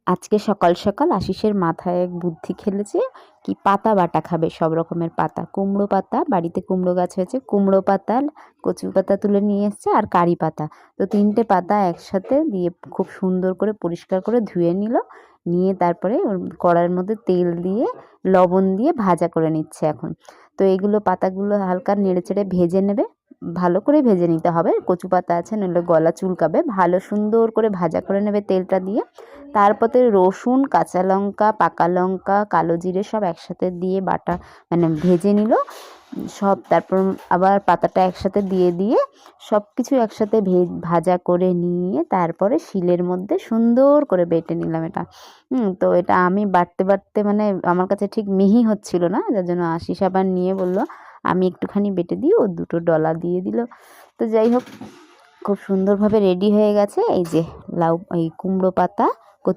আজকে সকাল সকাল আশিসের মাথায় এক বুদ্ধি খেলেছে, কি পাতা বাটা খাবে, সব রকমের পাতা। কুমড়ো পাতা, বাড়িতে কুমড়ো গাছ হয়েছে, কুমড়ো পাতা, কচু পাতা তুলে নিয়ে এসছে, আর কারি পাতা। তো 3টে পাতা একসাথে দিয়ে খুব সুন্দর করে পরিষ্কার করে ধুয়ে নিল। নিয়ে তারপরে ওর কড়াইয়ের মধ্যে তেল দিয়ে লবণ দিয়ে ভাজা করে নিচ্ছে এখন। তো এইগুলো পাতাগুলো হালকা নেড়েচেড়ে ভেজে নেবে, ভালো করে ভেজে নিতে হবে। কচু পাতা আছে, নইলে গলা চুলকাবে। ভালো সুন্দর করে ভাজা করে নেবে তেলটা দিয়ে। তারপরে রসুন, কাঁচা লঙ্কা, পাকা লঙ্কা, কালো জিরে সব একসাথে দিয়ে বাটা মানে ভেজে নিল সব। তারপর আবার পাতাটা একসাথে দিয়ে সব কিছু একসাথে ভাজা করে নিয়ে তারপরে শিলের মধ্যে সুন্দর করে বেটে নিলাম এটা। তো এটা আমি বাটতে মানে আমার কাছে ঠিক মিহি হচ্ছিল না, যার জন্য আশিস আবার নিয়ে বলল আমি একটুখানি বেটে দিই, ও 2টো ডলা দিয়ে দিল। তো যাই হোক, খুব সুন্দরভাবে রেডি হয়ে গেছে এই যে এই কুমড়ো পাতা